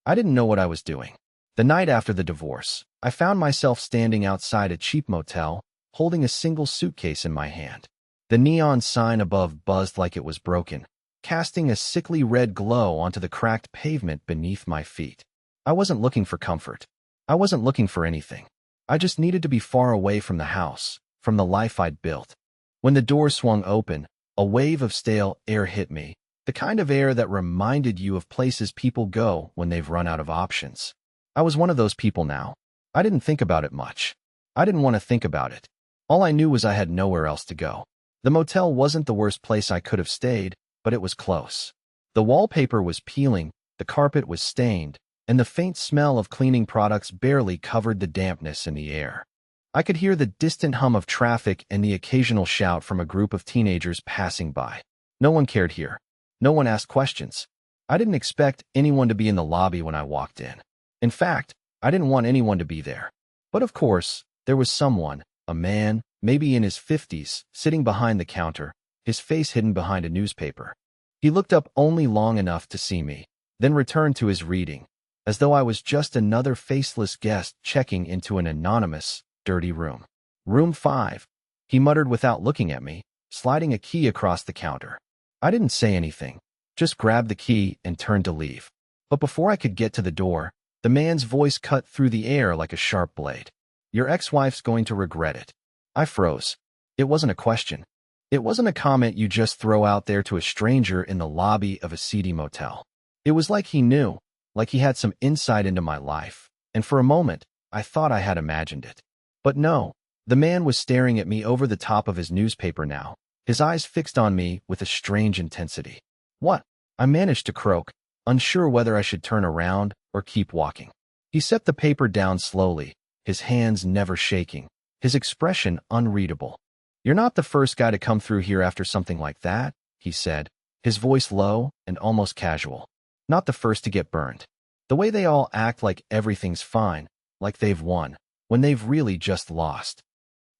I didn't know what I was doing. The night after the divorce, I found myself standing outside a cheap motel, holding a single suitcase in my hand. The neon sign above buzzed like it was broken, casting a sickly red glow onto the cracked pavement beneath my feet. I wasn't looking for comfort. I wasn't looking for anything. I just needed to be far away from the house, from the life I'd built. When the door swung open, a wave of stale air hit me, the kind of air that reminded you of places people go when they've run out of options. I was one of those people now. I didn't think about it much. I didn't want to think about it. All I knew was I had nowhere else to go. The motel wasn't the worst place I could have stayed, but it was close. The wallpaper was peeling, the carpet was stained, and the faint smell of cleaning products barely covered the dampness in the air. I could hear the distant hum of traffic and the occasional shout from a group of teenagers passing by. No one cared here. No one asked questions. I didn't expect anyone to be in the lobby when I walked in. In fact, I didn't want anyone to be there. But of course, there was someone, a man, maybe in his 50s, sitting behind the counter, his face hidden behind a newspaper. He looked up only long enough to see me, then returned to his reading, as though I was just another faceless guest checking into an anonymous, dirty room. Room 5, he muttered without looking at me, sliding a key across the counter. I didn't say anything, just grabbed the key and turned to leave. But before I could get to the door, the man's voice cut through the air like a sharp blade. Your ex-wife's going to regret it. I froze. It wasn't a question. It wasn't a comment you just throw out there to a stranger in the lobby of a seedy motel. It was like he knew, like he had some insight into my life, and for a moment, I thought I had imagined it. But no, the man was staring at me over the top of his newspaper now, his eyes fixed on me with a strange intensity. What? I managed to croak, unsure whether I should turn around or keep walking. He set the paper down slowly, his hands never shaking, his expression unreadable. You're not the first guy to come through here after something like that, he said, his voice low and almost casual. Not the first to get burned. The way they all act like everything's fine, like they've won, when they've really just lost.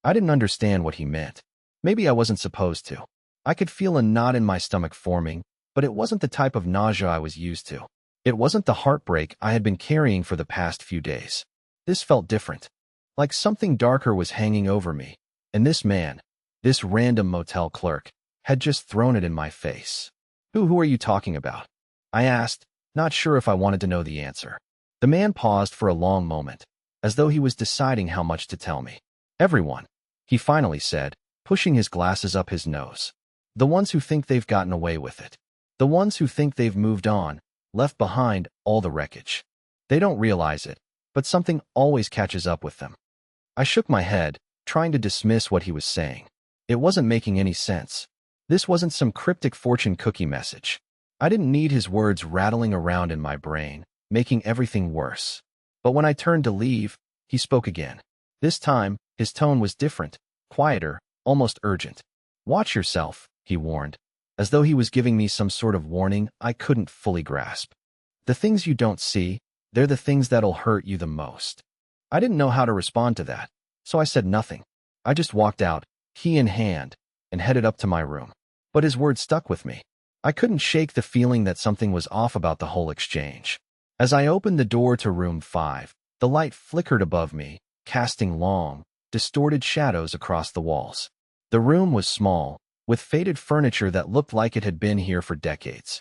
I didn't understand what he meant. Maybe I wasn't supposed to. I could feel a knot in my stomach forming, but it wasn't the type of nausea I was used to. It wasn't the heartbreak I had been carrying for the past few days. This felt different. Like something darker was hanging over me, and this man, this random motel clerk, had just thrown it in my face. Who are you talking about? I asked, not sure if I wanted to know the answer. The man paused for a long moment, as though he was deciding how much to tell me. Everyone, he finally said, pushing his glasses up his nose. The ones who think they've gotten away with it. The ones who think they've moved on, left behind all the wreckage. They don't realize it, but something always catches up with them. I shook my head, trying to dismiss what he was saying. It wasn't making any sense. This wasn't some cryptic fortune cookie message. I didn't need his words rattling around in my brain, making everything worse. But when I turned to leave, he spoke again. This time, his tone was different, quieter, almost urgent. Watch yourself, he warned, as though he was giving me some sort of warning I couldn't fully grasp. The things you don't see, they're the things that'll hurt you the most. I didn't know how to respond to that, so I said nothing. I just walked out, key in hand, and headed up to my room. But his words stuck with me. I couldn't shake the feeling that something was off about the whole exchange. As I opened the door to room 5, the light flickered above me, casting long, distorted shadows across the walls. The room was small, with faded furniture that looked like it had been here for decades.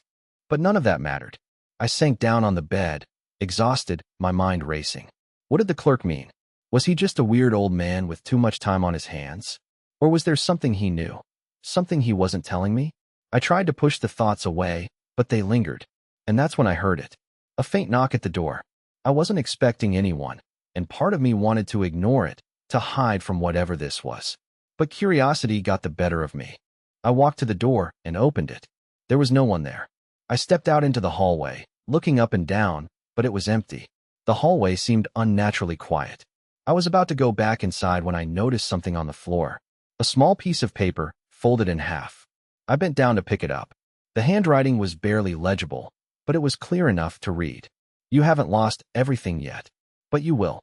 But none of that mattered. I sank down on the bed, exhausted, my mind racing. What did the clerk mean? Was he just a weird old man with too much time on his hands? Or was there something he knew? Something he wasn't telling me? I tried to push the thoughts away, but they lingered. And that's when I heard it. A faint knock at the door. I wasn't expecting anyone, and part of me wanted to ignore it, to hide from whatever this was. But curiosity got the better of me. I walked to the door and opened it. There was no one there. I stepped out into the hallway, looking up and down, but it was empty. The hallway seemed unnaturally quiet. I was about to go back inside when I noticed something on the floor. A small piece of paper, folded in half. I bent down to pick it up. The handwriting was barely legible, but it was clear enough to read. You haven't lost everything yet, but you will.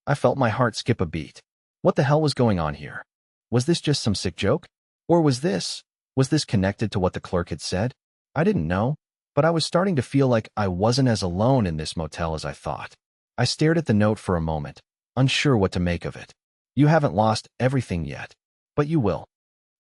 I felt my heart skip a beat. What the hell was going on here? Was this just some sick joke? Or was this connected to what the clerk had said? I didn't know, but I was starting to feel like I wasn't as alone in this motel as I thought. I stared at the note for a moment, unsure what to make of it. You haven't lost everything yet, but you will.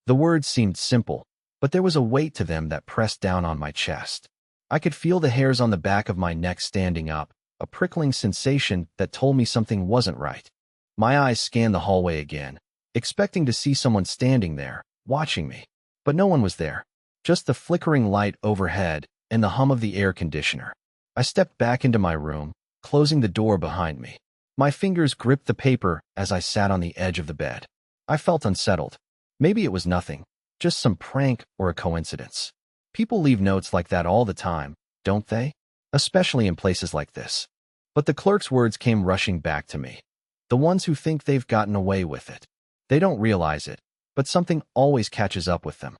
The words seemed simple, but there was a weight to them that pressed down on my chest. I could feel the hairs on the back of my neck standing up, a prickling sensation that told me something wasn't right. My eyes scanned the hallway again, expecting to see someone standing there, watching me. But no one was there, just the flickering light overhead and the hum of the air conditioner. I stepped back into my room, closing the door behind me. My fingers gripped the paper as I sat on the edge of the bed. I felt unsettled. Maybe it was nothing, just some prank or a coincidence. People leave notes like that all the time, don't they? Especially in places like this. But the clerk's words came rushing back to me. The ones who think they've gotten away with it. They don't realize it, but something always catches up with them.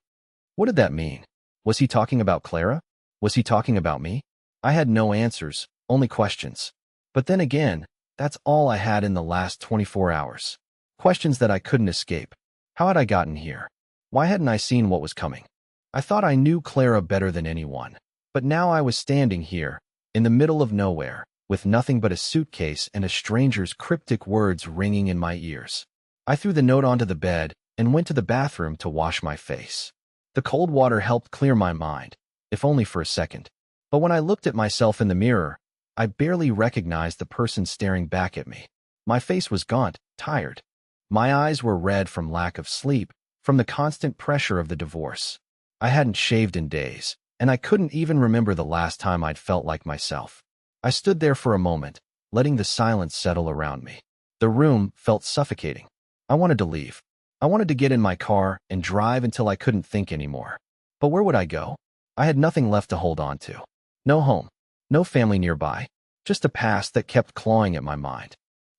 What did that mean? Was he talking about Clara? Was he talking about me? I had no answers, only questions. But then again, that's all I had in the last 24 hours. Questions that I couldn't escape. How had I gotten here? Why hadn't I seen what was coming? I thought I knew Clara better than anyone. But now I was standing here, in the middle of nowhere, with nothing but a suitcase and a stranger's cryptic words ringing in my ears. I threw the note onto the bed and went to the bathroom to wash my face. The cold water helped clear my mind, if only for a second. But when I looked at myself in the mirror, I barely recognized the person staring back at me. My face was gaunt, tired. My eyes were red from lack of sleep, from the constant pressure of the divorce. I hadn't shaved in days, and I couldn't even remember the last time I'd felt like myself. I stood there for a moment, letting the silence settle around me. The room felt suffocating. I wanted to leave. I wanted to get in my car and drive until I couldn't think anymore. But where would I go? I had nothing left to hold on to. No home, no family nearby, just a past that kept clawing at my mind.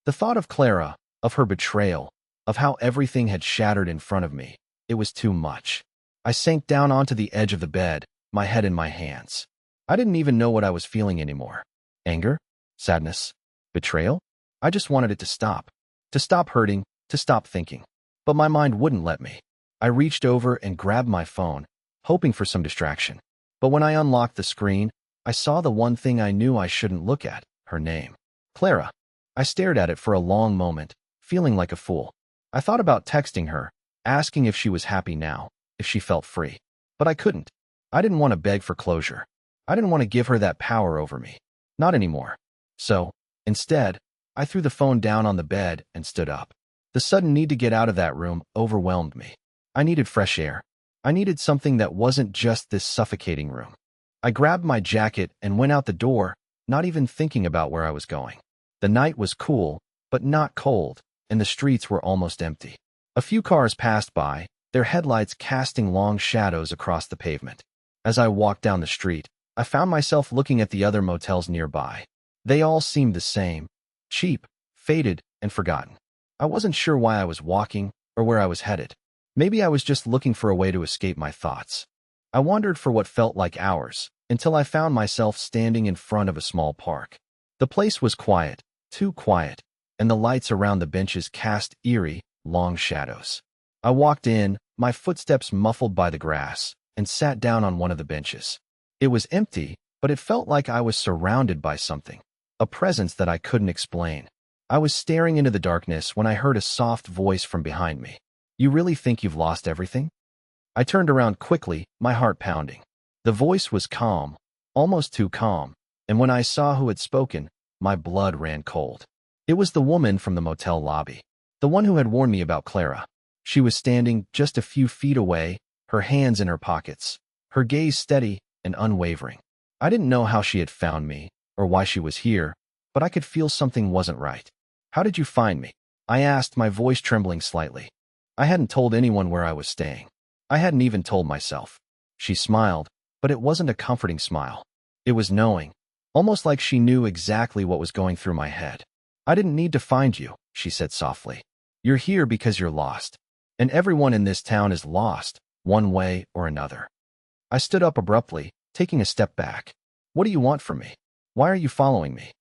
The thought of Clara, of her betrayal, of how everything had shattered in front of me, it was too much. I sank down onto the edge of the bed, my head in my hands. I didn't even know what I was feeling anymore. Anger? Sadness? Betrayal? I just wanted it to stop hurting, to stop thinking. But my mind wouldn't let me. I reached over and grabbed my phone, hoping for some distraction. But when I unlocked the screen, I saw the one thing I knew I shouldn't look at, her name. Clara. I stared at it for a long moment, feeling like a fool. I thought about texting her, asking if she was happy now, if she felt free. But I couldn't. I didn't want to beg for closure. I didn't want to give her that power over me. Not anymore. So, instead, I threw the phone down on the bed and stood up. The sudden need to get out of that room overwhelmed me. I needed fresh air. I needed something that wasn't just this suffocating room. I grabbed my jacket and went out the door, not even thinking about where I was going. The night was cool, but not cold, and the streets were almost empty. A few cars passed by, their headlights casting long shadows across the pavement. As I walked down the street, I found myself looking at the other motels nearby. They all seemed the same, cheap, faded, and forgotten. I wasn't sure why I was walking or where I was headed. Maybe I was just looking for a way to escape my thoughts. I wandered for what felt like hours, until I found myself standing in front of a small park. The place was quiet, too quiet, and the lights around the benches cast eerie, long shadows. I walked in, my footsteps muffled by the grass, and sat down on one of the benches. It was empty, but it felt like I was surrounded by something, a presence that I couldn't explain. I was staring into the darkness when I heard a soft voice from behind me. You really think you've lost everything? I turned around quickly, my heart pounding. The voice was calm, almost too calm, and when I saw who had spoken, my blood ran cold. It was the woman from the motel lobby, the one who had warned me about Clara. She was standing just a few feet away, her hands in her pockets, her gaze steady and unwavering. I didn't know how she had found me, or why she was here, but I could feel something wasn't right. How did you find me? I asked, my voice trembling slightly. I hadn't told anyone where I was staying. I hadn't even told myself. She smiled, but it wasn't a comforting smile. It was knowing, almost like she knew exactly what was going through my head. I didn't need to find you, she said softly. You're here because you're lost. And everyone in this town is lost, one way or another. I stood up abruptly, taking a step back. What do you want from me? Why are you following me?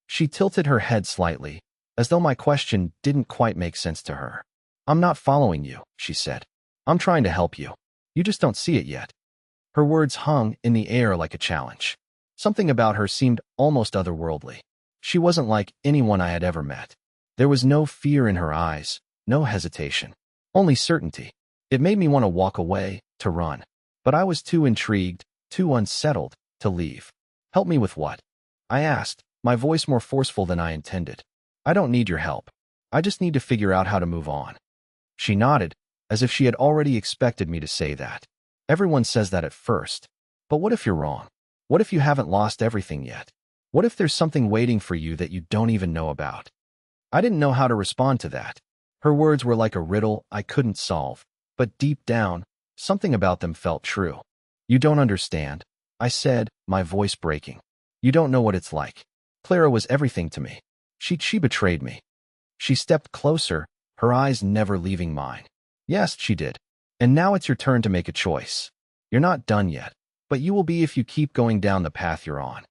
She tilted her head slightly, as though my question didn't quite make sense to her. I'm not following you, she said. I'm trying to help you. You just don't see it yet. Her words hung in the air like a challenge. Something about her seemed almost otherworldly. She wasn't like anyone I had ever met. There was no fear in her eyes, no hesitation, only certainty. It made me want to walk away, to run. But I was too intrigued, too unsettled, to leave. Help me with what? I asked, my voice more forceful than I intended. I don't need your help. I just need to figure out how to move on. She nodded, as if she had already expected me to say that. Everyone says that at first. But what if you're wrong? What if you haven't lost everything yet? What if there's something waiting for you that you don't even know about? I didn't know how to respond to that. Her words were like a riddle I couldn't solve, but deep down, something about them felt true. You don't understand, I said, my voice breaking. You don't know what it's like. Clara was everything to me. She betrayed me. She stepped closer, her eyes never leaving mine. Yes, she did. And now it's your turn to make a choice. You're not done yet, but you will be if you keep going down the path you're on.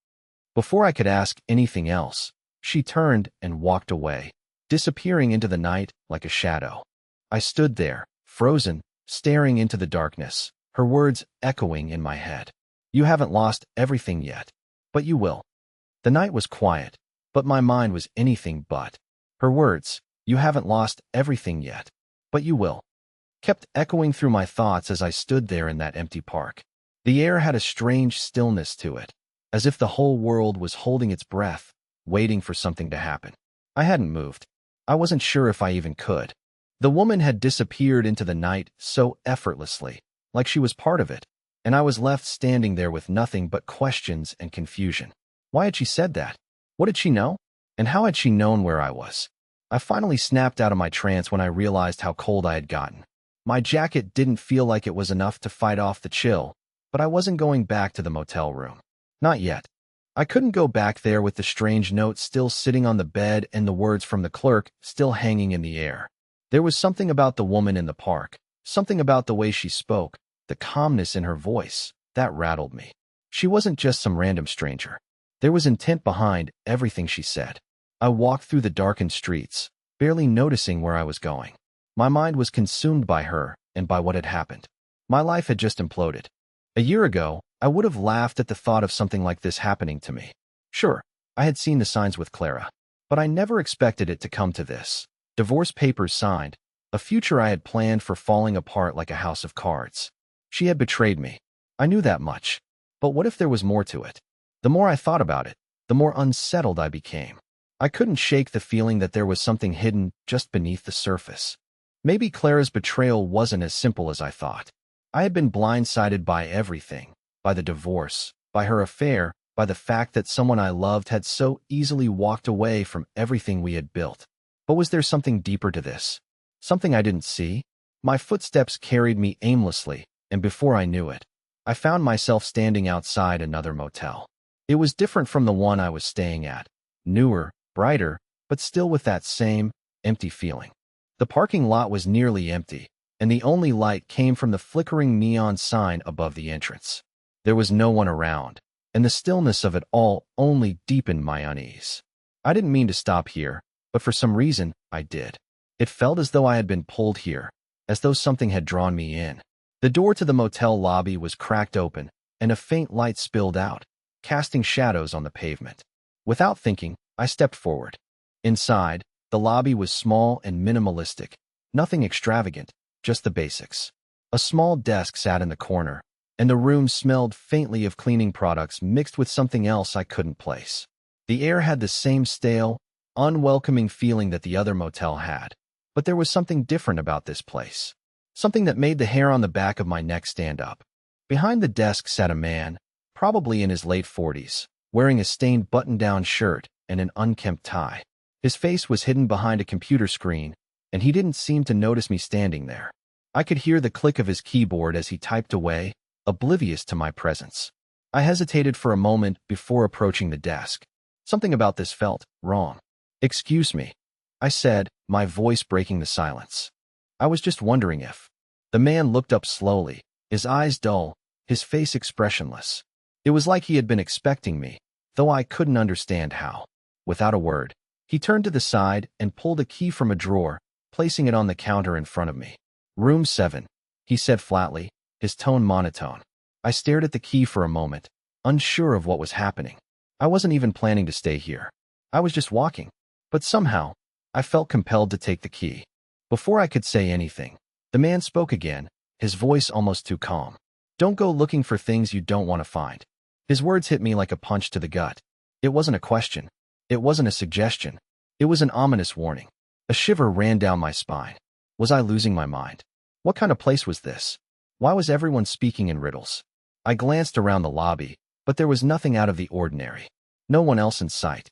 Before I could ask anything else, she turned and walked away, disappearing into the night like a shadow. I stood there, frozen, staring into the darkness, her words echoing in my head. You haven't lost everything yet, but you will. The night was quiet, but my mind was anything but. Her words, you haven't lost everything yet, but you will, kept echoing through my thoughts as I stood there in that empty park. The air had a strange stillness to it, as if the whole world was holding its breath, waiting for something to happen. I hadn't moved. I wasn't sure if I even could. The woman had disappeared into the night so effortlessly, like she was part of it, and I was left standing there with nothing but questions and confusion. Why had she said that? What did she know? And how had she known where I was? I finally snapped out of my trance when I realized how cold I had gotten. My jacket didn't feel like it was enough to fight off the chill, but I wasn't going back to the motel room. Not yet. I couldn't go back there with the strange note still sitting on the bed and the words from the clerk still hanging in the air. There was something about the woman in the park, something about the way she spoke, the calmness in her voice, that rattled me. She wasn't just some random stranger. There was intent behind everything she said. I walked through the darkened streets, barely noticing where I was going. My mind was consumed by her and by what had happened. My life had just imploded. A year ago, I would have laughed at the thought of something like this happening to me. Sure, I had seen the signs with Clara, but I never expected it to come to this. Divorce papers signed, a future I had planned for falling apart like a house of cards. She had betrayed me. I knew that much. But what if there was more to it? The more I thought about it, the more unsettled I became. I couldn't shake the feeling that there was something hidden just beneath the surface. Maybe Clara's betrayal wasn't as simple as I thought. I had been blindsided by everything, by the divorce, by her affair, by the fact that someone I loved had so easily walked away from everything we had built. But was there something deeper to this? Something I didn't see? My footsteps carried me aimlessly, and before I knew it, I found myself standing outside another motel. It was different from the one I was staying at, newer, brighter, but still with that same, empty feeling. The parking lot was nearly empty, and the only light came from the flickering neon sign above the entrance. There was no one around, and the stillness of it all only deepened my unease. I didn't mean to stop here, but for some reason, I did. It felt as though I had been pulled here, as though something had drawn me in. The door to the motel lobby was cracked open, and a faint light spilled out, casting shadows on the pavement. Without thinking, I stepped forward. Inside, the lobby was small and minimalistic, nothing extravagant, just the basics. A small desk sat in the corner, and the room smelled faintly of cleaning products mixed with something else I couldn't place. The air had the same stale, unwelcoming feeling that the other motel had, but there was something different about this place. Something that made the hair on the back of my neck stand up. Behind the desk sat a man, probably in his late 40s, wearing a stained button-down shirt and an unkempt tie. His face was hidden behind a computer screen, and he didn't seem to notice me standing there. I could hear the click of his keyboard as he typed away, oblivious to my presence. I hesitated for a moment before approaching the desk. Something about this felt wrong. "Excuse me," I said, my voice breaking the silence. I was just wondering if. The man looked up slowly, his eyes dull, his face expressionless. It was like he had been expecting me, though I couldn't understand how. Without a word, he turned to the side and pulled a key from a drawer, placing it on the counter in front of me. "Room 7, he said flatly, his tone monotone. I stared at the key for a moment, unsure of what was happening. I wasn't even planning to stay here. I was just walking. But somehow, I felt compelled to take the key. Before I could say anything, the man spoke again, his voice almost too calm. Don't go looking for things you don't want to find. His words hit me like a punch to the gut. It wasn't a question. It wasn't a suggestion. It was an ominous warning. A shiver ran down my spine. Was I losing my mind? What kind of place was this? Why was everyone speaking in riddles? I glanced around the lobby, but there was nothing out of the ordinary. No one else in sight.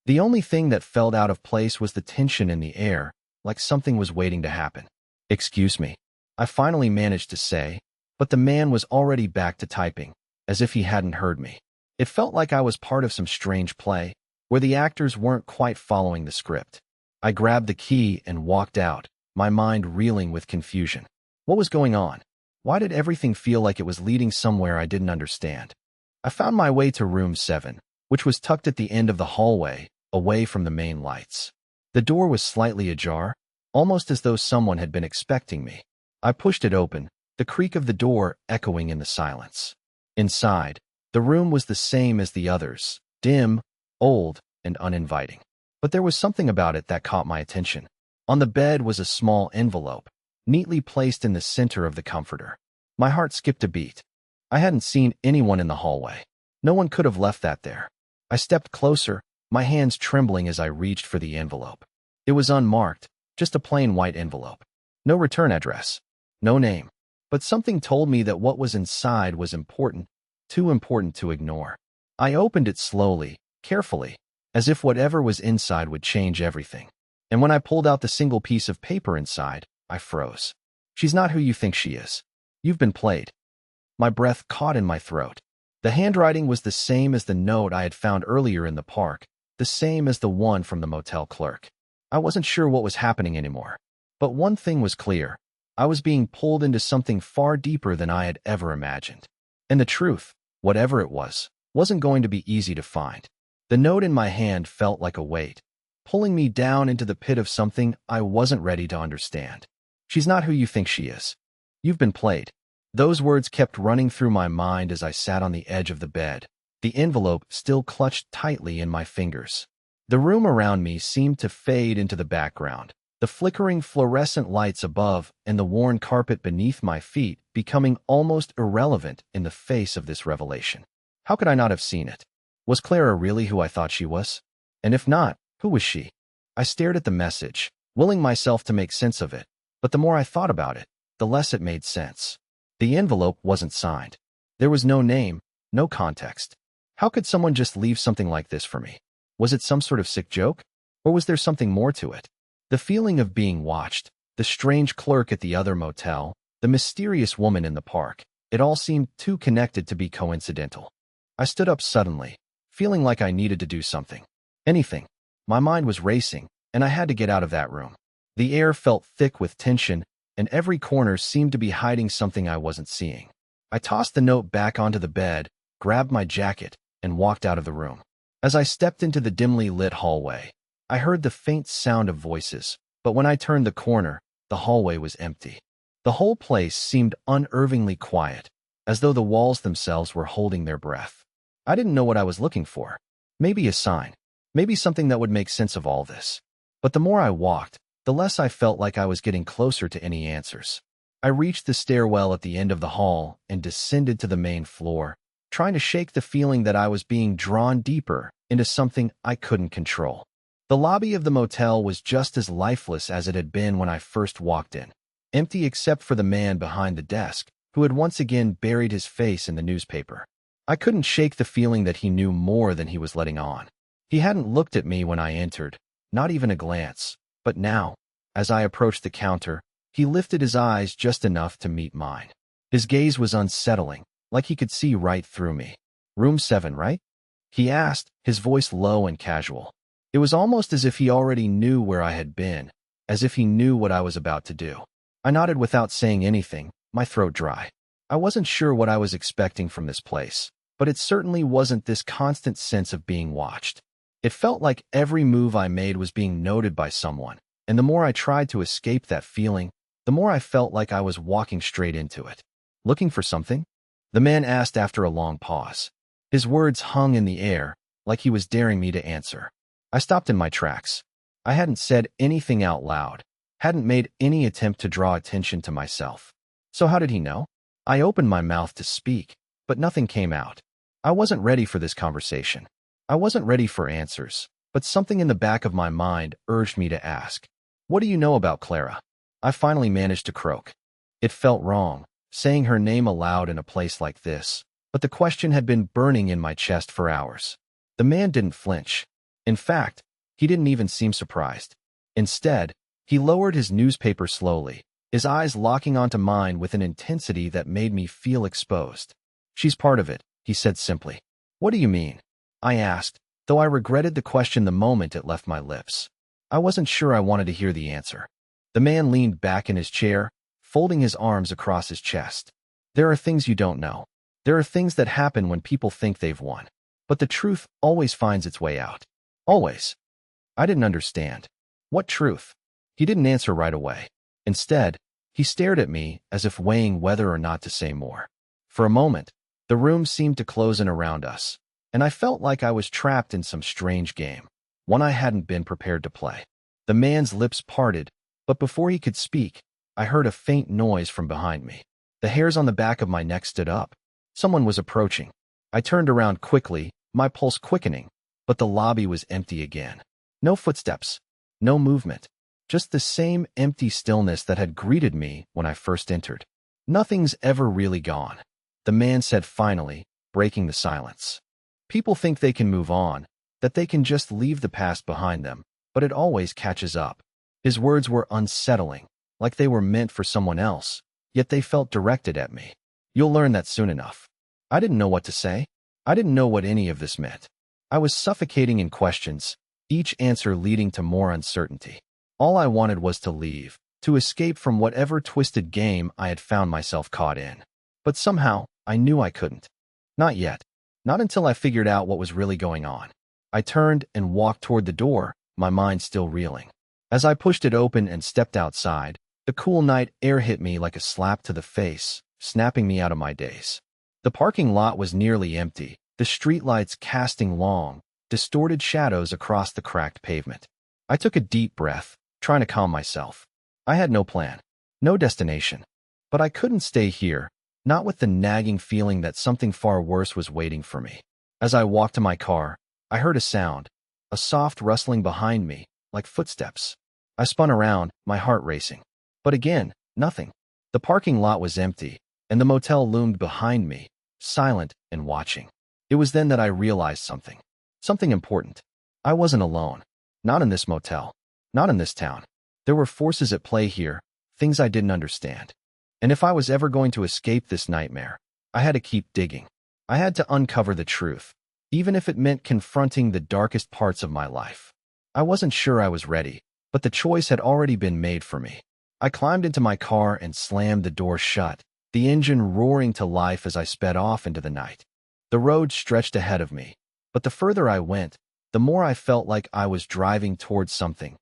The only thing that felt out of place was the tension in the air, like something was waiting to happen. Excuse me, I finally managed to say, but the man was already back to typing, as if he hadn't heard me. It felt like I was part of some strange play, where the actors weren't quite following the script. I grabbed the key and walked out, my mind reeling with confusion. What was going on? Why did everything feel like it was leading somewhere I didn't understand? I found my way to room 7, which was tucked at the end of the hallway, away from the main lights. The door was slightly ajar, almost as though someone had been expecting me. I pushed it open, the creak of the door echoing in the silence. Inside, the room was the same as the others, dim, old, and uninviting. But there was something about it that caught my attention. On the bed was a small envelope, neatly placed in the center of the comforter. My heart skipped a beat. I hadn't seen anyone in the hallway. No one could have left that there. I stepped closer, my hands trembling as I reached for the envelope. It was unmarked, just a plain white envelope. No return address, no name. But something told me that what was inside was important, too important to ignore. I opened it slowly, carefully, as if whatever was inside would change everything. And when I pulled out the single piece of paper inside, I froze. She's not who you think she is. You've been played. My breath caught in my throat. The handwriting was the same as the note I had found earlier in the park, the same as the one from the motel clerk. I wasn't sure what was happening anymore. But one thing was clear. I was being pulled into something far deeper than I had ever imagined. And the truth, whatever it was, wasn't going to be easy to find. The note in my hand felt like a weight, pulling me down into the pit of something I wasn't ready to understand. She's not who you think she is. You've been played. Those words kept running through my mind as I sat on the edge of the bed, the envelope still clutched tightly in my fingers. The room around me seemed to fade into the background, the flickering fluorescent lights above and the worn carpet beneath my feet becoming almost irrelevant in the face of this revelation. How could I not have seen it? Was Clara really who I thought she was? And if not, who was she? I stared at the message, willing myself to make sense of it, but the more I thought about it, the less it made sense. The envelope wasn't signed. There was no name, no context. How could someone just leave something like this for me? Was it some sort of sick joke? Or was there something more to it? The feeling of being watched, the strange clerk at the other motel, the mysterious woman in the park, it all seemed too connected to be coincidental. I stood up suddenly, feeling like I needed to do something. Anything. My mind was racing, and I had to get out of that room. The air felt thick with tension, and every corner seemed to be hiding something I wasn't seeing. I tossed the note back onto the bed, grabbed my jacket, and walked out of the room. As I stepped into the dimly lit hallway, I heard the faint sound of voices, but when I turned the corner, the hallway was empty. The whole place seemed unnervingly quiet, as though the walls themselves were holding their breath. I didn't know what I was looking for. Maybe a sign. Maybe something that would make sense of all this. But the more I walked, the less I felt like I was getting closer to any answers. I reached the stairwell at the end of the hall and descended to the main floor, trying to shake the feeling that I was being drawn deeper into something I couldn't control. The lobby of the motel was just as lifeless as it had been when I first walked in, empty except for the man behind the desk, who had once again buried his face in the newspaper. I couldn't shake the feeling that he knew more than he was letting on. He hadn't looked at me when I entered, not even a glance, but now, as I approached the counter, he lifted his eyes just enough to meet mine. His gaze was unsettling, like he could see right through me. Room 7, right? He asked, his voice low and casual. It was almost as if he already knew where I had been, as if he knew what I was about to do. I nodded without saying anything, my throat dry. I wasn't sure what I was expecting from this place, but it certainly wasn't this constant sense of being watched. It felt like every move I made was being noted by someone, and the more I tried to escape that feeling, the more I felt like I was walking straight into it. Looking for something? The man asked after a long pause. His words hung in the air, like he was daring me to answer. I stopped in my tracks. I hadn't said anything out loud, hadn't made any attempt to draw attention to myself. So how did he know? I opened my mouth to speak, but nothing came out. I wasn't ready for this conversation. I wasn't ready for answers, but something in the back of my mind urged me to ask. What do you know about Clara? I finally managed to croak. It felt wrong, saying her name aloud in a place like this, but the question had been burning in my chest for hours. The man didn't flinch. In fact, he didn't even seem surprised. Instead, he lowered his newspaper slowly, his eyes locking onto mine with an intensity that made me feel exposed. She's part of it, he said simply. What do you mean? I asked, though I regretted the question the moment it left my lips. I wasn't sure I wanted to hear the answer. The man leaned back in his chair, folding his arms across his chest. There are things you don't know. There are things that happen when people think they've won. But the truth always finds its way out. Always. I didn't understand. What truth? He didn't answer right away. Instead, he stared at me as if weighing whether or not to say more. For a moment, the room seemed to close in around us, and I felt like I was trapped in some strange game, one I hadn't been prepared to play. The man's lips parted, but before he could speak, I heard a faint noise from behind me. The hairs on the back of my neck stood up. Someone was approaching. I turned around quickly, my pulse quickening, but the lobby was empty again. No footsteps, no movement, just the same empty stillness that had greeted me when I first entered. Nothing's ever really gone, the man said finally, breaking the silence. People think they can move on, that they can just leave the past behind them, but it always catches up. His words were unsettling, like they were meant for someone else, yet they felt directed at me. You'll learn that soon enough. I didn't know what to say. I didn't know what any of this meant. I was suffocating in questions, each answer leading to more uncertainty. All I wanted was to leave, to escape from whatever twisted game I had found myself caught in. But somehow, I knew I couldn't. Not yet. Not until I figured out what was really going on. I turned and walked toward the door, my mind still reeling. As I pushed it open and stepped outside, the cool night air hit me like a slap to the face, snapping me out of my daze. The parking lot was nearly empty, the streetlights casting long, distorted shadows across the cracked pavement. I took a deep breath, trying to calm myself. I had no plan, no destination. But I couldn't stay here, not with the nagging feeling that something far worse was waiting for me. As I walked to my car, I heard a sound, a soft rustling behind me, like footsteps. I spun around, my heart racing. But again, nothing. The parking lot was empty, and the motel loomed behind me, silent and watching. It was then that I realized something. Something important. I wasn't alone. Not in this motel. Not in this town. There were forces at play here, things I didn't understand. And if I was ever going to escape this nightmare, I had to keep digging. I had to uncover the truth, even if it meant confronting the darkest parts of my life. I wasn't sure I was ready, but the choice had already been made for me. I climbed into my car and slammed the door shut, the engine roaring to life as I sped off into the night. The road stretched ahead of me, but the further I went, the more I felt like I was driving towards something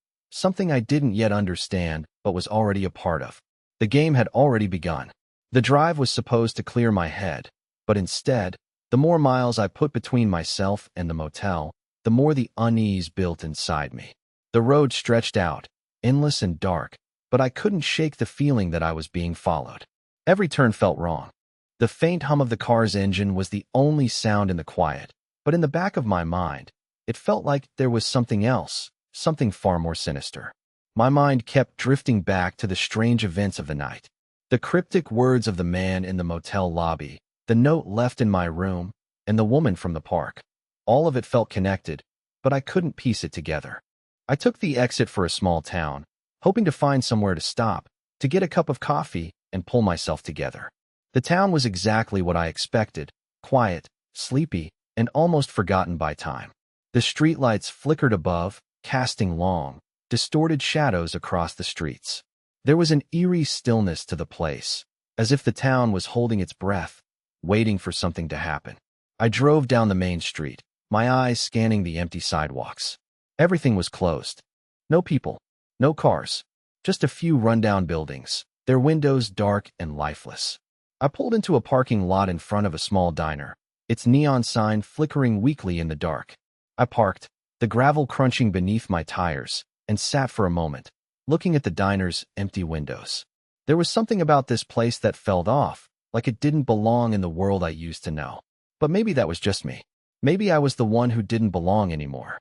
I didn't yet understand but was already a part of. The game had already begun. The drive was supposed to clear my head, but instead, the more miles I put between myself and the motel, the more the unease built inside me. The road stretched out, endless and dark, but I couldn't shake the feeling that I was being followed. Every turn felt wrong. The faint hum of the car's engine was the only sound in the quiet, but in the back of my mind, it felt like there was something else, something far more sinister. My mind kept drifting back to the strange events of the night. The cryptic words of the man in the motel lobby, the note left in my room, and the woman from the park. All of it felt connected, but I couldn't piece it together. I took the exit for a small town, hoping to find somewhere to stop, to get a cup of coffee, and pull myself together. The town was exactly what I expected, quiet, sleepy, and almost forgotten by time. The streetlights flickered above, casting long, distorted shadows across the streets. There was an eerie stillness to the place, as if the town was holding its breath, waiting for something to happen. I drove down the main street, my eyes scanning the empty sidewalks. Everything was closed. No people, no cars, just a few rundown buildings, their windows dark and lifeless. I pulled into a parking lot in front of a small diner, its neon sign flickering weakly in the dark. I parked, the gravel crunching beneath my tires, and sat for a moment, looking at the diner's empty windows. There was something about this place that felt off, like it didn't belong in the world I used to know. But maybe that was just me. Maybe I was the one who didn't belong anymore.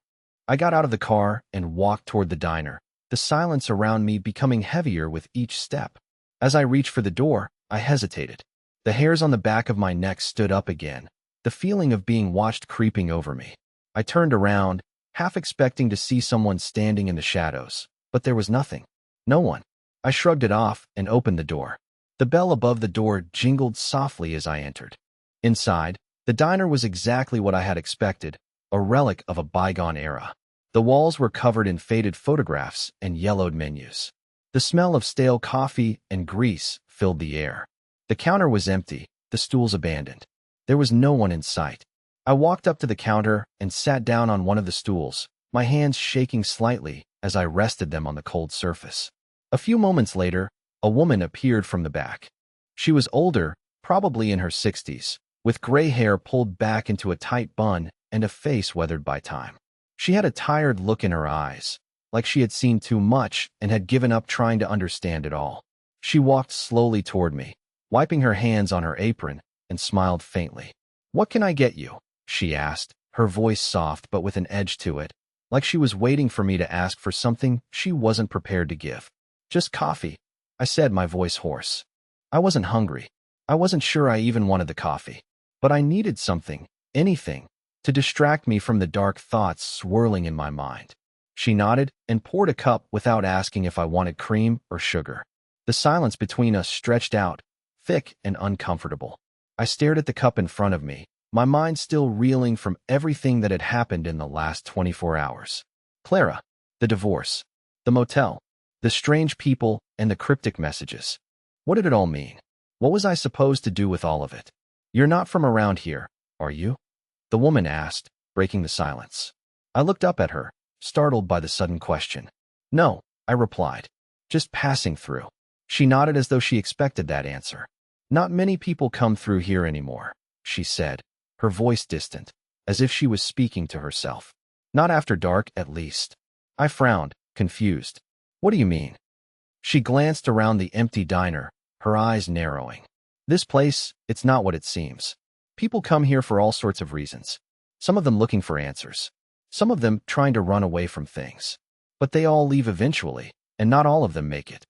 I got out of the car and walked toward the diner, the silence around me becoming heavier with each step. As I reached for the door, I hesitated. The hairs on the back of my neck stood up again, the feeling of being watched creeping over me. I turned around, half expecting to see someone standing in the shadows, but there was nothing. No one. I shrugged it off and opened the door. The bell above the door jingled softly as I entered. Inside, the diner was exactly what I had expected, a relic of a bygone era. The walls were covered in faded photographs and yellowed menus. The smell of stale coffee and grease filled the air. The counter was empty, the stools abandoned. There was no one in sight. I walked up to the counter and sat down on one of the stools, my hands shaking slightly as I rested them on the cold surface. A few moments later, a woman appeared from the back. She was older, probably in her 60s, with gray hair pulled back into a tight bun and a face weathered by time. She had a tired look in her eyes, like she had seen too much and had given up trying to understand it all. She walked slowly toward me, wiping her hands on her apron, and smiled faintly. "What can I get you?" she asked, her voice soft but with an edge to it, like she was waiting for me to ask for something she wasn't prepared to give. "Just coffee," I said, my voice hoarse. I wasn't hungry. I wasn't sure I even wanted the coffee. But I needed something, anything, to distract me from the dark thoughts swirling in my mind. She nodded and poured a cup without asking if I wanted cream or sugar. The silence between us stretched out, thick and uncomfortable. I stared at the cup in front of me, my mind still reeling from everything that had happened in the last 24 hours. Clara, the divorce, the motel, the strange people, and the cryptic messages. What did it all mean? What was I supposed to do with all of it? "You're not from around here, are you?" the woman asked, breaking the silence. I looked up at her, startled by the sudden question. "No," I replied. "Just passing through." She nodded as though she expected that answer. "Not many people come through here anymore," she said, her voice distant, as if she was speaking to herself. "Not after dark, at least." I frowned, confused. "What do you mean?" She glanced around the empty diner, her eyes narrowing. "This place, it's not what it seems. People come here for all sorts of reasons. Some of them looking for answers. Some of them trying to run away from things. But they all leave eventually, and not all of them make it."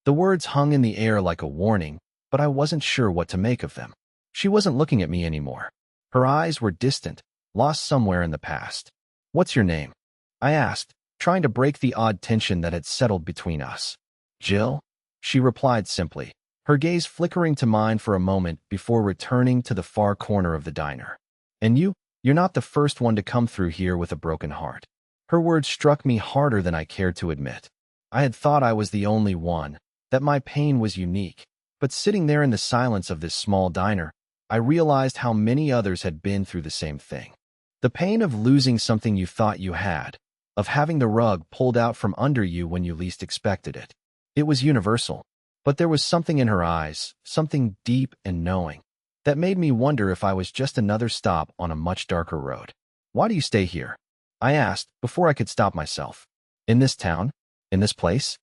The words hung in the air like a warning, but I wasn't sure what to make of them. She wasn't looking at me anymore. Her eyes were distant, lost somewhere in the past. "What's your name?" I asked, trying to break the odd tension that had settled between us. "Jill," she replied simply, her gaze flickering to mine for a moment before returning to the far corner of the diner. "And you're not the first one to come through here with a broken heart." Her words struck me harder than I cared to admit. I had thought I was the only one, that my pain was unique, but sitting there in the silence of this small diner, I realized how many others had been through the same thing. The pain of losing something you thought you had, of having the rug pulled out from under you when you least expected it. It was universal, but there was something in her eyes, something deep and knowing, that made me wonder if I was just another stop on a much darker road. "Why do you stay here?" I asked before I could stop myself. "In this town? In this place?"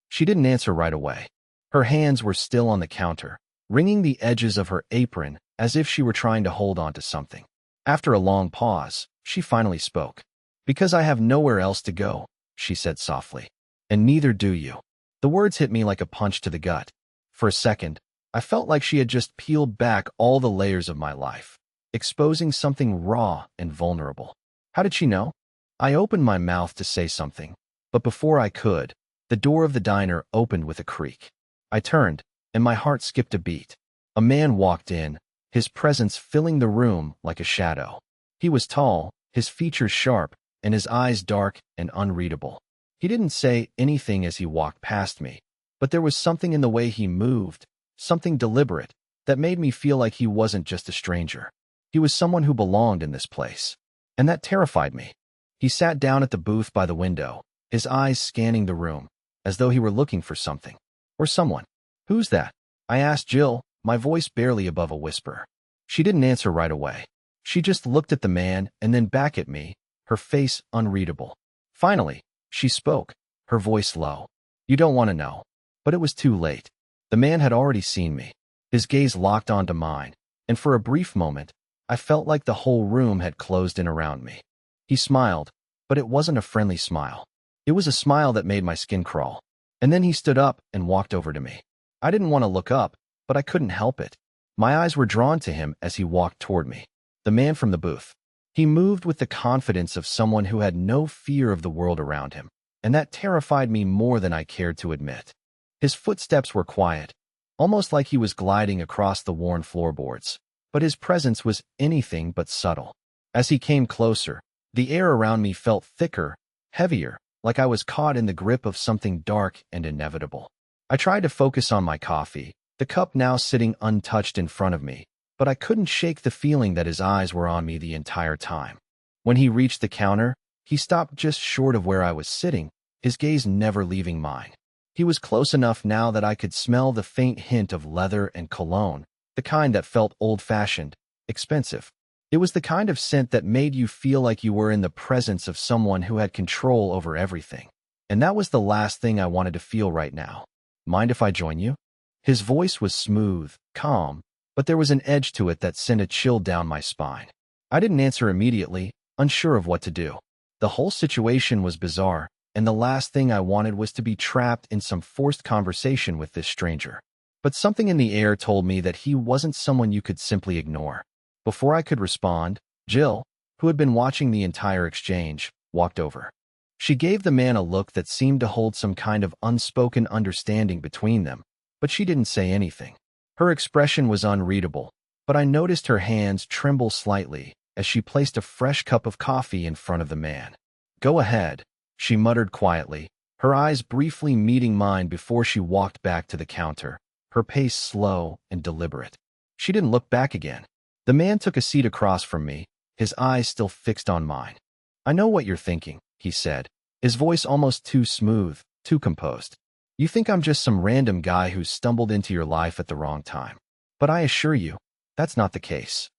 She didn't answer right away. Her hands were still on the counter, wringing the edges of her apron as if she were trying to hold on to something. After a long pause, she finally spoke. "Because I have nowhere else to go," she said softly. "And neither do you." The words hit me like a punch to the gut. For a second, I felt like she had just peeled back all the layers of my life, exposing something raw and vulnerable. How did she know? I opened my mouth to say something, but before I could, the door of the diner opened with a creak. I turned, and my heart skipped a beat. A man walked in, his presence filling the room like a shadow. He was tall, his features sharp, and his eyes dark and unreadable. He didn't say anything as he walked past me, but there was something in the way he moved, something deliberate, that made me feel like he wasn't just a stranger. He was someone who belonged in this place. And that terrified me. He sat down at the booth by the window, his eyes scanning the room, as though he were looking for something. Or someone. "Who's that?" I asked Jill, my voice barely above a whisper. She didn't answer right away. She just looked at the man and then back at me, her face unreadable. Finally, she spoke, her voice low. You don't want to know. But it was too late. The man had already seen me. His gaze locked onto mine, and for a brief moment, I felt like the whole room had closed in around me. He smiled, but it wasn't a friendly smile. It was a smile that made my skin crawl. And then he stood up and walked over to me. I didn't want to look up, but I couldn't help it. My eyes were drawn to him as he walked toward me. The man from the booth. He moved with the confidence of someone who had no fear of the world around him, and that terrified me more than I cared to admit. His footsteps were quiet, almost like he was gliding across the worn floorboards, but his presence was anything but subtle. As he came closer, the air around me felt thicker, heavier, like I was caught in the grip of something dark and inevitable. I tried to focus on my coffee, the cup now sitting untouched in front of me, but I couldn't shake the feeling that his eyes were on me the entire time. When he reached the counter, he stopped just short of where I was sitting, his gaze never leaving mine. He was close enough now that I could smell the faint hint of leather and cologne, the kind that felt old-fashioned, expensive. It was the kind of scent that made you feel like you were in the presence of someone who had control over everything. And that was the last thing I wanted to feel right now. Mind if I join you? His voice was smooth, calm, but there was an edge to it that sent a chill down my spine. I didn't answer immediately, unsure of what to do. The whole situation was bizarre, and the last thing I wanted was to be trapped in some forced conversation with this stranger. But something in the air told me that he wasn't someone you could simply ignore. Before I could respond, Jill, who had been watching the entire exchange, walked over. She gave the man a look that seemed to hold some kind of unspoken understanding between them, but she didn't say anything. Her expression was unreadable, but I noticed her hands tremble slightly as she placed a fresh cup of coffee in front of the man. Go ahead, she muttered quietly, her eyes briefly meeting mine before she walked back to the counter, her pace slow and deliberate. She didn't look back again. The man took a seat across from me, his eyes still fixed on mine. I know what you're thinking, he said, his voice almost too smooth, too composed. You think I'm just some random guy who stumbled into your life at the wrong time. But I assure you, that's not the case.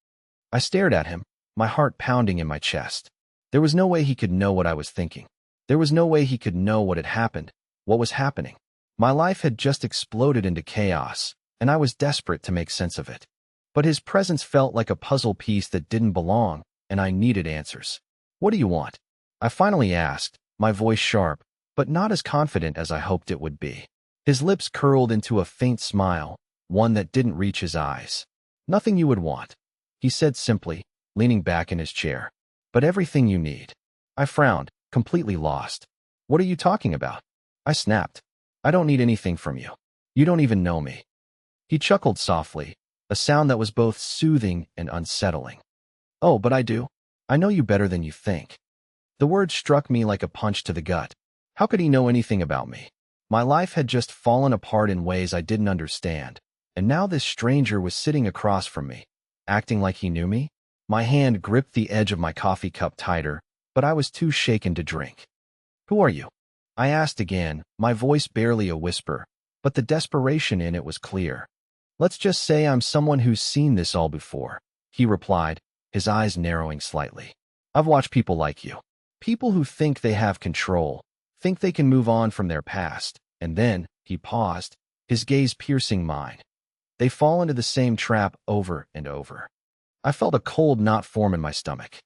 I stared at him, my heart pounding in my chest. There was no way he could know what I was thinking. There was no way he could know what had happened, what was happening. My life had just exploded into chaos, and I was desperate to make sense of it. But his presence felt like a puzzle piece that didn't belong, and I needed answers. What do you want? I finally asked, my voice sharp, but not as confident as I hoped it would be. His lips curled into a faint smile, one that didn't reach his eyes. Nothing you would want, he said simply, leaning back in his chair. But everything you need. I frowned, completely lost. What are you talking about? I snapped. I don't need anything from you. You don't even know me. He chuckled softly, a sound that was both soothing and unsettling. Oh, but I do. I know you better than you think. The word struck me like a punch to the gut. How could he know anything about me? My life had just fallen apart in ways I didn't understand, and now this stranger was sitting across from me, acting like he knew me. My hand gripped the edge of my coffee cup tighter, but I was too shaken to drink. Who are you? I asked again, my voice barely a whisper, but the desperation in it was clear. Let's just say I'm someone who's seen this all before, he replied, his eyes narrowing slightly. I've watched people like you. People who think they have control, think they can move on from their past, and then, he paused, his gaze piercing mine. They fall into the same trap over and over. I felt a cold knot form in my stomach.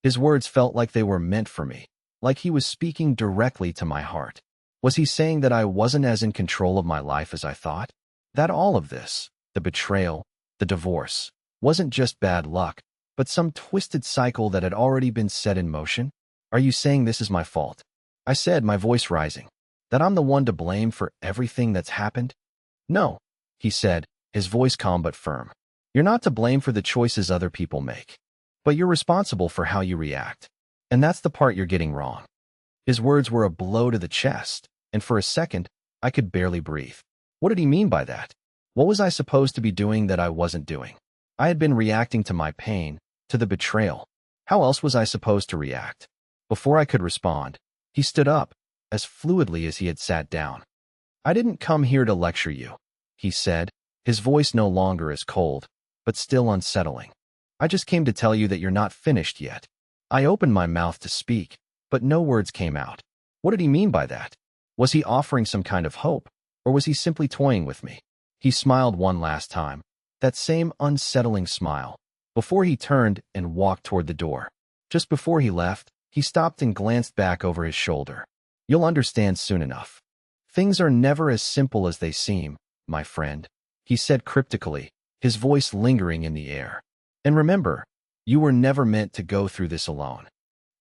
His words felt like they were meant for me, like he was speaking directly to my heart. Was he saying that I wasn't as in control of my life as I thought? That all of this, the betrayal, the divorce, wasn't just bad luck, but some twisted cycle that had already been set in motion? Are you saying this is my fault? I said, my voice rising. That I'm the one to blame for everything that's happened? No, he said, his voice calm but firm. You're not to blame for the choices other people make, but you're responsible for how you react. And that's the part you're getting wrong. His words were a blow to the chest, and for a second, I could barely breathe. What did he mean by that? What was I supposed to be doing that I wasn't doing? I had been reacting to my pain, to the betrayal. How else was I supposed to react? Before I could respond, he stood up, as fluidly as he had sat down. I didn't come here to lecture you, he said, his voice no longer as cold, but still unsettling. I just came to tell you that you're not finished yet. I opened my mouth to speak, but no words came out. What did he mean by that? Was he offering some kind of hope, or was he simply toying with me? He smiled one last time, that same unsettling smile, before he turned and walked toward the door. Just before he left, he stopped and glanced back over his shoulder. You'll understand soon enough. Things are never as simple as they seem, my friend, he said cryptically, his voice lingering in the air. And remember, you were never meant to go through this alone.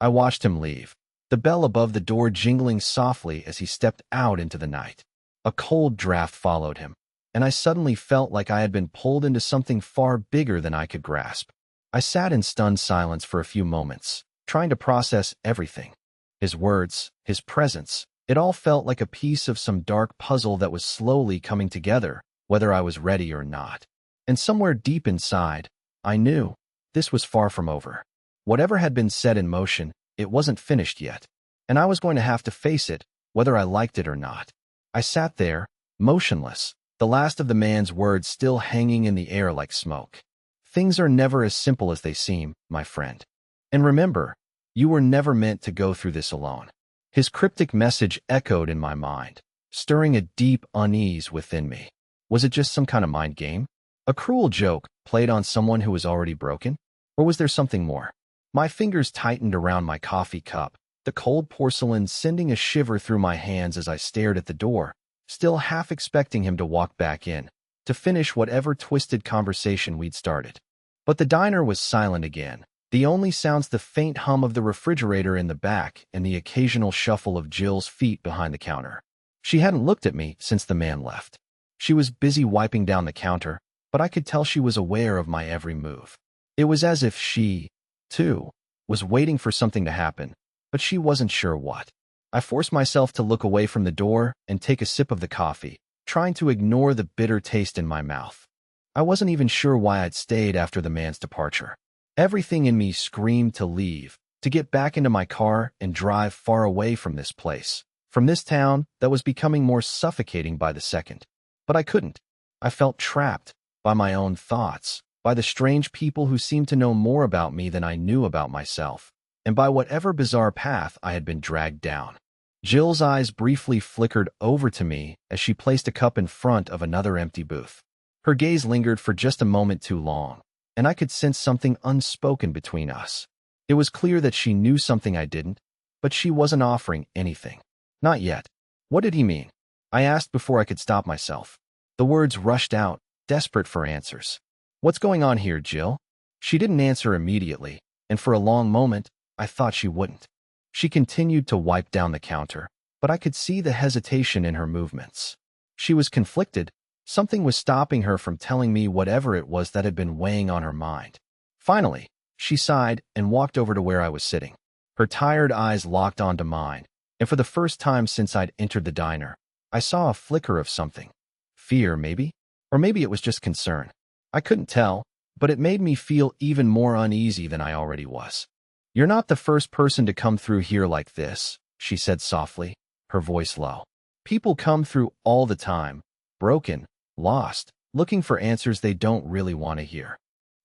I watched him leave, the bell above the door jingling softly as he stepped out into the night. A cold draft followed him, and I suddenly felt like I had been pulled into something far bigger than I could grasp. I sat in stunned silence for a few moments, trying to process everything. His words, his presence, it all felt like a piece of some dark puzzle that was slowly coming together, whether I was ready or not. And somewhere deep inside, I knew this was far from over. Whatever had been set in motion, it wasn't finished yet, and I was going to have to face it, whether I liked it or not. I sat there, motionless, the last of the man's words still hanging in the air like smoke. Things are never as simple as they seem, my friend. And remember, you were never meant to go through this alone. His cryptic message echoed in my mind, stirring a deep unease within me. Was it just some kind of mind game? A cruel joke played on someone who was already broken? Or was there something more? My fingers tightened around my coffee cup, the cold porcelain sending a shiver through my hands as I stared at the door, still half expecting him to walk back in, to finish whatever twisted conversation we'd started. But the diner was silent again, the only sounds the faint hum of the refrigerator in the back and the occasional shuffle of Jill's feet behind the counter. She hadn't looked at me since the man left. She was busy wiping down the counter, but I could tell she was aware of my every move. It was as if she, too, was waiting for something to happen, but she wasn't sure what. I forced myself to look away from the door and take a sip of the coffee, trying to ignore the bitter taste in my mouth. I wasn't even sure why I'd stayed after the man's departure. Everything in me screamed to leave, to get back into my car and drive far away from this place, from this town that was becoming more suffocating by the second. But I couldn't. I felt trapped by my own thoughts, by the strange people who seemed to know more about me than I knew about myself, and by whatever bizarre path I had been dragged down. Jill's eyes briefly flickered over to me as she placed a cup in front of another empty booth. Her gaze lingered for just a moment too long, and I could sense something unspoken between us. It was clear that she knew something I didn't, but she wasn't offering anything. Not yet. What did he mean? I asked before I could stop myself. The words rushed out, desperate for answers. What's going on here, Jill? She didn't answer immediately, and for a long moment, I thought she wouldn't. She continued to wipe down the counter, but I could see the hesitation in her movements. She was conflicted. Something was stopping her from telling me whatever it was that had been weighing on her mind. Finally, she sighed and walked over to where I was sitting. Her tired eyes locked onto mine, and for the first time since I'd entered the diner, I saw a flicker of something. Fear, maybe? Or maybe it was just concern. I couldn't tell, but it made me feel even more uneasy than I already was. You're not the first person to come through here like this, she said softly, her voice low. People come through all the time, broken, lost, looking for answers they don't really want to hear.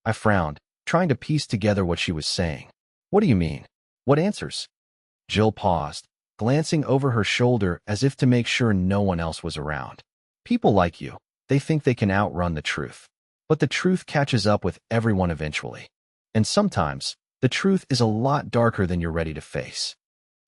I frowned, trying to piece together what she was saying. What do you mean? What answers? Jill paused, glancing over her shoulder as if to make sure no one else was around. People like you, they think they can outrun the truth. But the truth catches up with everyone eventually. And sometimes, the truth is a lot darker than you're ready to face.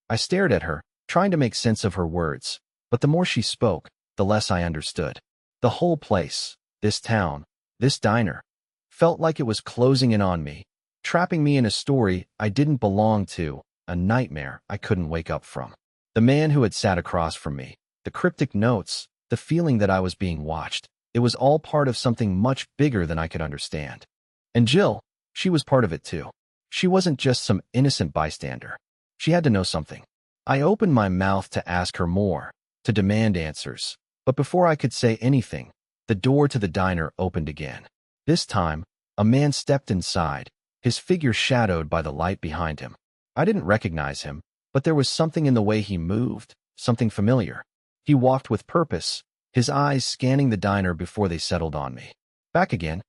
I stared at her, trying to make sense of her words, but the more she spoke, the less I understood. The whole place, this town, this diner, felt like it was closing in on me, trapping me in a story I didn't belong to, a nightmare I couldn't wake up from. The man who had sat across from me, the cryptic notes, the feeling that I was being watched, it was all part of something much bigger than I could understand. And Jill, she was part of it too. She wasn't just some innocent bystander. She had to know something. I opened my mouth to ask her more, to demand answers. But before I could say anything, the door to the diner opened again. This time, a man stepped inside, his figure shadowed by the light behind him. I didn't recognize him, but there was something in the way he moved, something familiar. He walked with purpose, his eyes scanning the diner before they settled on me. Back again?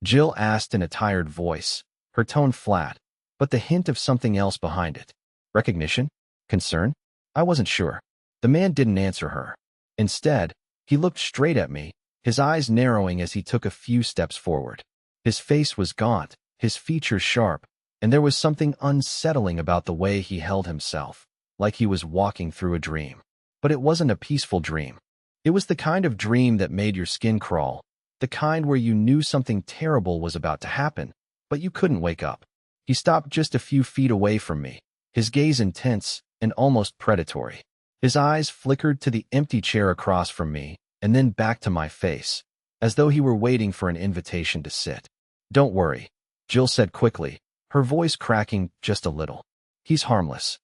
Jill asked in a tired voice, her tone flat, but the hint of something else behind it. Recognition? Concern? I wasn't sure. The man didn't answer her. Instead, he looked straight at me, his eyes narrowing as he took a few steps forward. His face was gaunt, his features sharp, and there was something unsettling about the way he held himself, like he was walking through a dream. But it wasn't a peaceful dream. It was the kind of dream that made your skin crawl, the kind where you knew something terrible was about to happen, but you couldn't wake up. He stopped just a few feet away from me, his gaze intense and almost predatory. His eyes flickered to the empty chair across from me and then back to my face, as though he were waiting for an invitation to sit. Don't worry, Jill said quickly, her voice cracking just a little. He's harmless.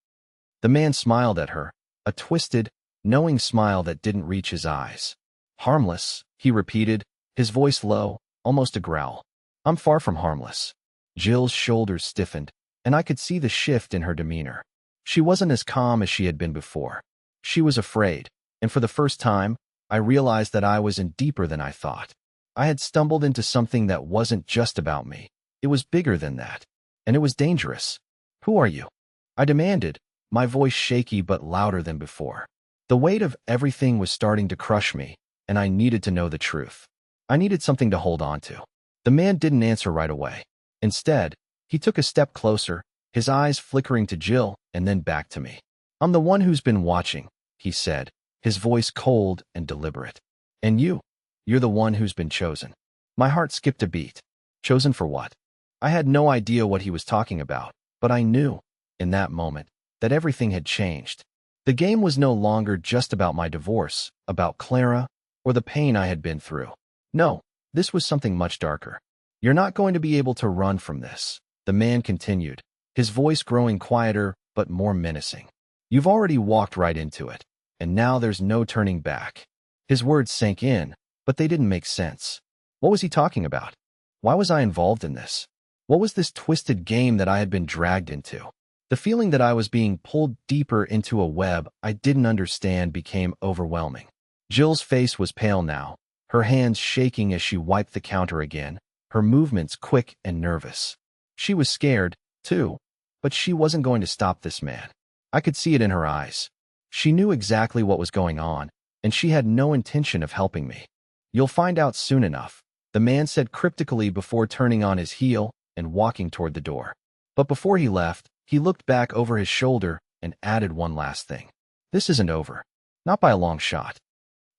The man smiled at her, a twisted, knowing smile that didn't reach his eyes. Harmless, he repeated, his voice low, almost a growl. I'm far from harmless. Jill's shoulders stiffened, and I could see the shift in her demeanor. She wasn't as calm as she had been before. She was afraid, and for the first time, I realized that I was in deeper than I thought. I had stumbled into something that wasn't just about me. It was bigger than that, and it was dangerous. Who are you? I demanded, my voice shaky but louder than before. The weight of everything was starting to crush me, and I needed to know the truth. I needed something to hold on to. The man didn't answer right away. Instead, he took a step closer, his eyes flickering to Jill and then back to me. I'm the one who's been watching, he said, his voice cold and deliberate. And you're the one who's been chosen. My heart skipped a beat. Chosen for what? I had no idea what he was talking about, but I knew, in that moment, that everything had changed. The game was no longer just about my divorce, about Clara, or the pain I had been through. No, this was something much darker. You're not going to be able to run from this, the man continued, his voice growing quieter but more menacing. You've already walked right into it, and now there's no turning back. His words sank in, but they didn't make sense. What was he talking about? Why was I involved in this? What was this twisted game that I had been dragged into? The feeling that I was being pulled deeper into a web I didn't understand became overwhelming. Jill's face was pale now, her hands shaking as she wiped the counter again, her movements quick and nervous. She was scared, too, but she wasn't going to stop this man. I could see it in her eyes. She knew exactly what was going on, and she had no intention of helping me. You'll find out soon enough, the man said cryptically before turning on his heel and walking toward the door. But before he left, he looked back over his shoulder and added one last thing. This isn't over. Not by a long shot.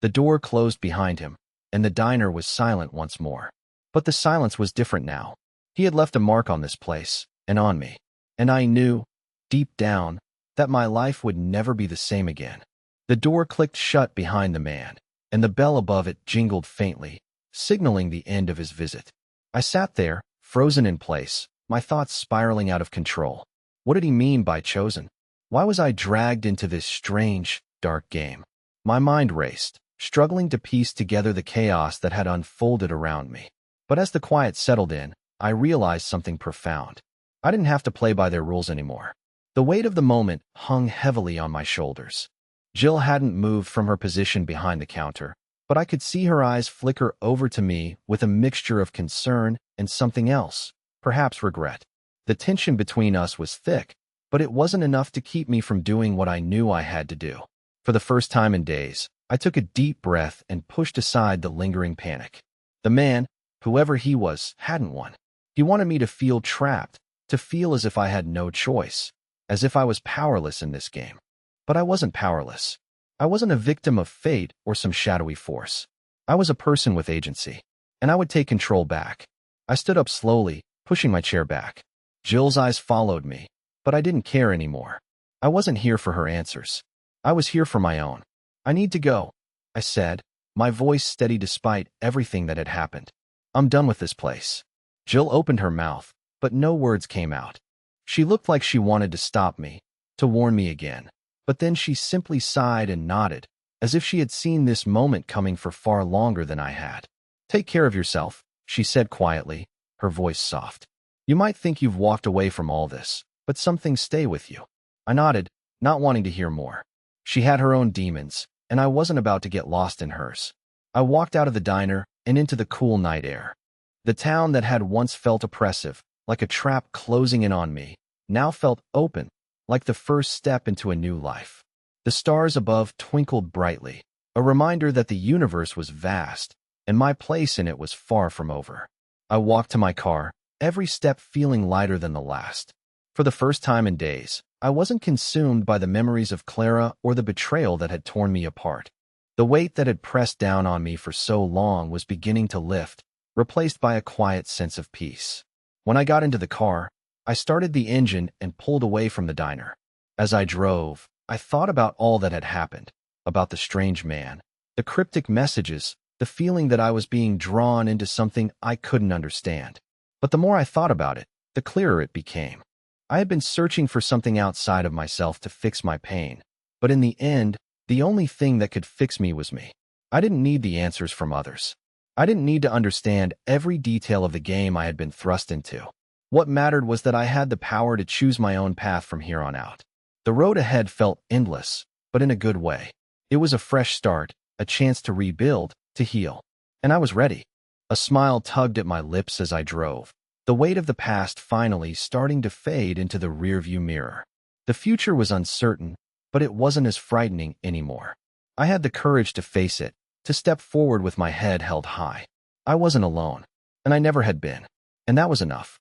The door closed behind him, and the diner was silent once more. But the silence was different now. He had left a mark on this place, and on me. And I knew, deep down, that my life would never be the same again. The door clicked shut behind the man, and the bell above it jingled faintly, signaling the end of his visit. I sat there, frozen in place, my thoughts spiraling out of control. What did he mean by chosen? Why was I dragged into this strange, dark game? My mind raced, struggling to piece together the chaos that had unfolded around me. But as the quiet settled in, I realized something profound. I didn't have to play by their rules anymore. The weight of the moment hung heavily on my shoulders. Jill hadn't moved from her position behind the counter, but I could see her eyes flicker over to me with a mixture of concern and something else, perhaps regret. The tension between us was thick, but it wasn't enough to keep me from doing what I knew I had to do. For the first time in days, I took a deep breath and pushed aside the lingering panic. The man, whoever he was, hadn't won. He wanted me to feel trapped, to feel as if I had no choice, as if I was powerless in this game. But I wasn't powerless. I wasn't a victim of fate or some shadowy force. I was a person with agency, and I would take control back. I stood up slowly, pushing my chair back. Jill's eyes followed me, but I didn't care anymore. I wasn't here for her answers. I was here for my own. I need to go, I said, my voice steady despite everything that had happened. I'm done with this place. Jill opened her mouth, but no words came out. She looked like she wanted to stop me, to warn me again. But then she simply sighed and nodded, as if she had seen this moment coming for far longer than I had. Take care of yourself, she said quietly, her voice soft. You might think you've walked away from all this, but some things stay with you. I nodded, not wanting to hear more. She had her own demons, and I wasn't about to get lost in hers. I walked out of the diner and into the cool night air. The town that had once felt oppressive, like a trap closing in on me, now felt open, like the first step into a new life. The stars above twinkled brightly, a reminder that the universe was vast, and my place in it was far from over. I walked to my car, every step feeling lighter than the last. For the first time in days, I wasn't consumed by the memories of Clara or the betrayal that had torn me apart. The weight that had pressed down on me for so long was beginning to lift, replaced by a quiet sense of peace. When I got into the car, I started the engine and pulled away from the diner. As I drove, I thought about all that had happened, about the strange man, the cryptic messages, the feeling that I was being drawn into something I couldn't understand. But the more I thought about it, the clearer it became. I had been searching for something outside of myself to fix my pain, but in the end, the only thing that could fix me was me. I didn't need the answers from others. I didn't need to understand every detail of the game I had been thrust into. What mattered was that I had the power to choose my own path from here on out. The road ahead felt endless, but in a good way. It was a fresh start, a chance to rebuild, to heal. And I was ready. A smile tugged at my lips as I drove, the weight of the past finally starting to fade into the rearview mirror. The future was uncertain, but it wasn't as frightening anymore. I had the courage to face it, to step forward with my head held high. I wasn't alone, and I never had been, and that was enough.